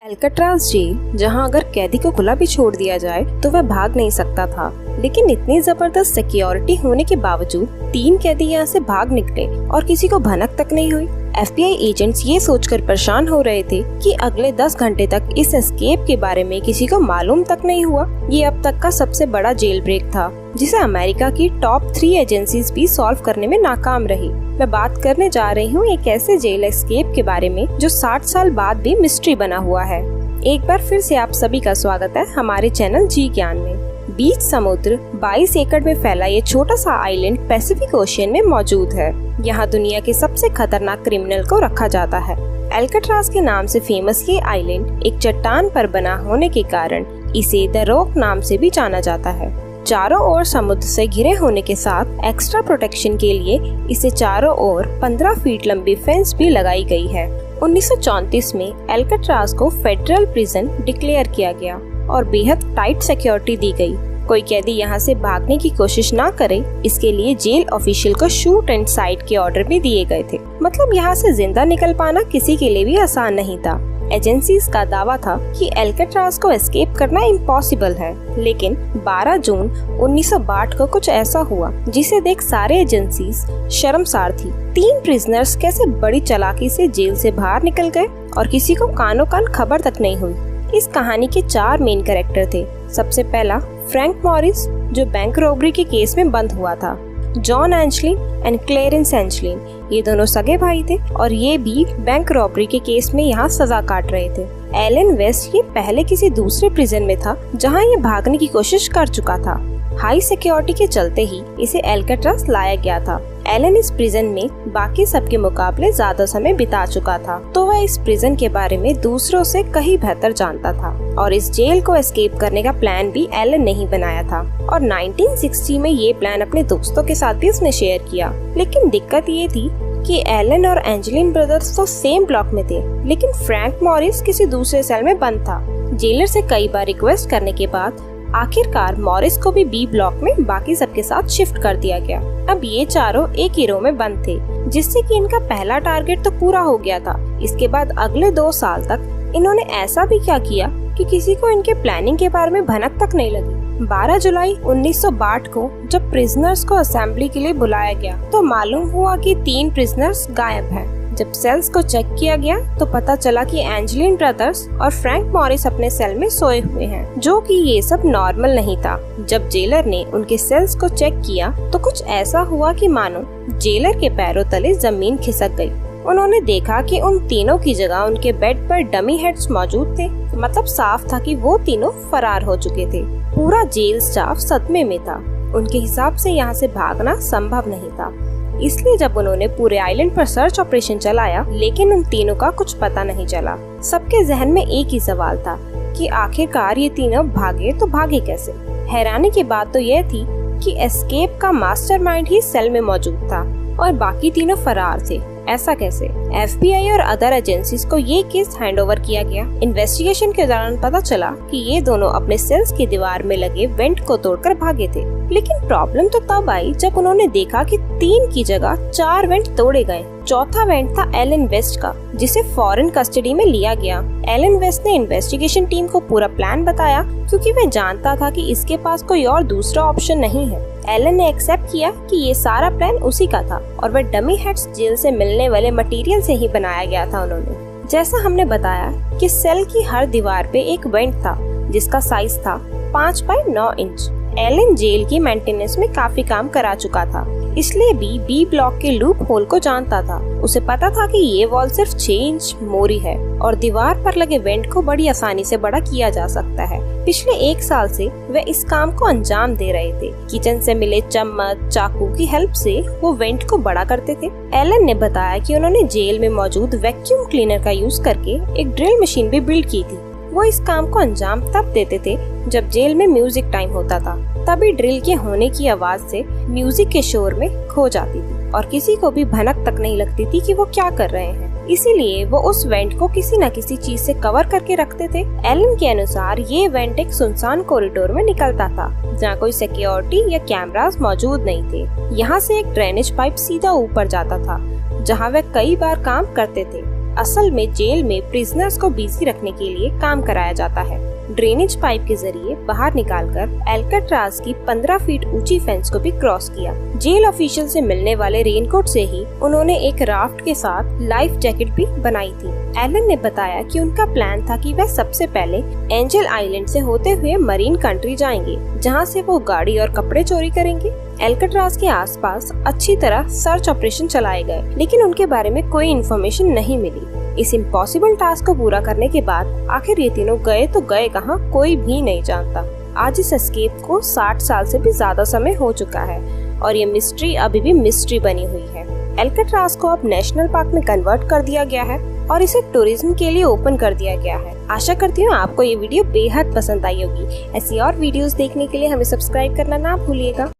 Alcatraz jail, जहां अगर कैदी को खुला भी छोड़ दिया जाए तो वह भाग नहीं सकता था, लेकिन इतनी जबरदस्त सिक्योरिटी होने के बावजूद 3 कैदी यहाँ से भाग निकले और किसी को भनक तक नहीं हुई। FBI एजेंट्स ये सोचकर परेशान हो रहे थे कि अगले 10 घंटे तक इस एस्केप के बारे में किसी को मालूम तक नहीं हुआ। ये अब तक का सबसे बड़ा जेल ब्रेक था, जिसे अमेरिका की टॉप 3 एजेंसीज भी सॉल्व करने में नाकाम रही। मैं बात करने जा रही हूँ एक ऐसे जेल एस्केप के बारे में जो 60 साल बाद भी मिस्ट्री बना हुआ है। एक बार फिर से आप सभी का स्वागत है हमारे चैनल जी ज्ञान में। बीच समुद्र 22 एकड़ में फैला ये छोटा सा आइलैंड पैसिफिक ओशियन में मौजूद है। यहाँ दुनिया के सबसे खतरनाक क्रिमिनल को रखा जाता है। अल्काट्राज़ के नाम से फेमस ये आइलैंड एक चट्टान पर बना होने के कारण इसे द रॉक नाम से भी जाना जाता है। चारों ओर समुद्र से घिरे होने के साथ एक्स्ट्रा प्रोटेक्शन के लिए इसे चारों ओर 15 फीट लंबी फेंस भी लगाई गई है। 1934 में अल्काट्राज़ को फेडरल प्रिजन डिक्लेयर किया गया और बेहद टाइट सिक्योरिटी दी गई। कोई कैदी यहाँ से भागने की कोशिश ना करे, इसके लिए जेल ऑफिशियल को शूट एंड साइड के ऑर्डर भी दिए गए थे। मतलब यहाँ से जिंदा निकल पाना किसी के लिए भी आसान नहीं था। एजेंसीज का दावा था कि अल्काट्राज़ को एस्केप करना इम्पॉसिबल है, लेकिन 12 जून 1962 को कुछ ऐसा हुआ जिसे देख सारे एजेंसीज शर्मसार थी। 3 प्रिजनर्स कैसे बड़ी चालाकी से जेल से बाहर निकल गए और किसी को कानो कान खबर तक नहीं हुई। इस कहानी के 4 मेन कैरेक्टर थे। सबसे पहला फ्रैंक मॉरिस, जो बैंक रॉबरी के केस में बंद हुआ था। John Angeline and clearance Angeline, ये दोनों सगे भाई थे और ये भी बैंक रॉबरी के केस में यहाँ सजा काट रहे थे। एलन वेस्ट ये पहले किसी दूसरे प्रिजन में था जहाँ ये भागने की कोशिश कर चुका था। हाई सिक्योरिटी के चलते ही इसे अल्काट्राज़ लाया गया था। एलन इस प्रिजन में बाकी सबके मुकाबले ज्यादा समय बिता चुका था, तो वह इस प्रिजन के बारे में दूसरों से कहीं बेहतर जानता था और इस जेल को एस्केप करने का प्लान भी एलन ने ही बनाया था। और 1960 में ये प्लान अपने दोस्तों के साथ भी उसने शेयर किया। लेकिन दिक्कत ये थी कि एलन और एंजलिन ब्रदर्स तो सेम ब्लॉक में थे, लेकिन फ्रैंक मॉरिस किसी दूसरे सेल में बंद था। जेलर से कई बार रिक्वेस्ट करने के बाद आखिरकार मॉरिस को भी बी ब्लॉक में बाकी सबके साथ शिफ्ट कर दिया गया। अब ये चारों एक ही रो में बंद थे, जिससे कि इनका पहला टारगेट तो पूरा हो गया था। इसके बाद अगले 2 साल तक इन्होंने ऐसा भी क्या किया कि किसी को इनके प्लानिंग के बारे में भनक तक नहीं लगी। 12 जुलाई 1962 को जब प्रिजनर्स को असेंबली के लिए बुलाया गया तो मालूम हुआ कि 3 प्रिजनर्स गायब हैं। जब सेल्स को चेक किया गया तो पता चला कि एंजलिन ब्रदर्स और फ्रैंक मॉरिस अपने सेल में सोए हुए हैं, जो कि ये सब नॉर्मल नहीं था। जब जेलर ने उनके सेल्स को चेक किया तो कुछ ऐसा हुआ कि मानो जेलर के पैरों तले जमीन खिसक गई। उन्होंने देखा कि उन तीनों की जगह उनके बेड पर डमी हेड्स मौजूद थे। मतलब साफ था कि वो तीनों फरार हो चुके थे। पूरा जेल स्टाफ सदमे में था। उनके हिसाब से यहाँ से भागना संभव नहीं था। इसलिए जब उन्होंने पूरे आइलैंड पर सर्च ऑपरेशन चलाया, लेकिन उन तीनों का कुछ पता नहीं चला। सबके जहन में एक ही सवाल था कि आखिरकार ये तीनों भागे तो भागे कैसे। हैरानी की बात तो यह थी कि एस्केप का मास्टरमाइंड ही सेल में मौजूद था और बाकी तीनों फरार थे। ऐसा कैसे? FBI और अदर एजेंसीज को ये केस हैंडओवर किया गया। इन्वेस्टिगेशन के दौरान पता चला कि ये दोनों अपने सेल्स की दीवार में लगे वेंट को तोड़कर भागे थे। लेकिन प्रॉब्लम तो तब आई जब उन्होंने देखा कि 3 की जगह 4 वेंट तोड़े गए। चौथा वेंट था एलन वेस्ट का, जिसे फॉरेन कस्टडी में लिया गया। एलन वेस्ट ने इन्वेस्टिगेशन टीम को पूरा प्लान बताया, क्योंकि वह जानता था कि इसके पास कोई और दूसरा ऑप्शन नहीं है। एलन ने एक्सेप्ट किया कि ये सारा प्लान उसी का था और वह डमी हेड्स जेल से मिलने वाले मटेरियल से ही बनाया गया था। उन्होंने जैसा हमने बताया कि सेल की हर दीवार पे एक वेंट था जिसका साइज था 5 बाय 9 इंच। एलन जेल की मेंटेनेंस में काफी काम करा चुका था, इसलिए भी बी ब्लॉक के लूप होल को जानता था। उसे पता था कि ये वॉल सिर्फ 6 इंच मोरी है और दीवार पर लगे वेंट को बड़ी आसानी से बड़ा किया जा सकता है। पिछले 1 साल से वे इस काम को अंजाम दे रहे थे। किचन से मिले चम्मच चाकू की हेल्प से वो वेंट को बड़ा करते थे। एलन ने बताया कि उन्होंने जेल में मौजूद वैक्यूम क्लीनर का यूज करके एक ड्रिल मशीन भी बिल्ड की थी। वो इस काम को अंजाम तब देते थे जब जेल में म्यूजिक टाइम होता था। तभी ड्रिल के होने की आवाज से म्यूजिक के शोर में खो जाती थी और किसी को भी भनक तक नहीं लगती थी कि वो क्या कर रहे हैं। इसीलिए वो उस वेंट को किसी न किसी चीज से कवर करके रखते थे। एलन के अनुसार ये वेंट एक सुनसान कॉरिडोर में निकलता था जहाँ कोई सिक्योरिटी या कैमरास मौजूद नहीं थे। यहाँ से एक ड्रेनेज पाइप सीधा ऊपर जाता था, जहाँ वे कई बार काम करते थे। असल में जेल में प्रिजनर्स को बिजी रखने के लिए काम कराया जाता है। ड्रेनेज पाइप के जरिए बाहर निकालकर एल्काट्राज की 15 फीट ऊंची फेंस को भी क्रॉस किया। जेल ऑफिशियल से मिलने वाले रेनकोट से ही उन्होंने एक राफ्ट के साथ लाइफ जैकेट भी बनाई थी। एलन ने बताया कि उनका प्लान था कि वह सबसे पहले एंजल आइलैंड से होते हुए मरीन कंट्री जाएंगे, जहां से वो गाड़ी और कपड़े चोरी करेंगे। एल्काट्राज के आसपास अच्छी तरह सर्च ऑपरेशन चलाए गए, लेकिन उनके बारे में कोई इन्फॉर्मेशन नहीं मिली। इस इम्पॉसिबल टास्क को पूरा करने के बाद आखिर ये तीनों गए तो गए कहाँ, कोई भी नहीं जानता। आज इस एस्केप को 60 साल से भी ज्यादा समय हो चुका है और ये मिस्ट्री अभी भी मिस्ट्री बनी हुई है। एल्काट्राज को अब नेशनल पार्क में कन्वर्ट कर दिया गया है और इसे टूरिज्म के लिए ओपन कर दिया गया है। आशा करती हूँ आपको ये वीडियो बेहद पसंद आई होगी। ऐसी और वीडियोस देखने के लिए हमें सब्सक्राइब करना ना भूलिएगा।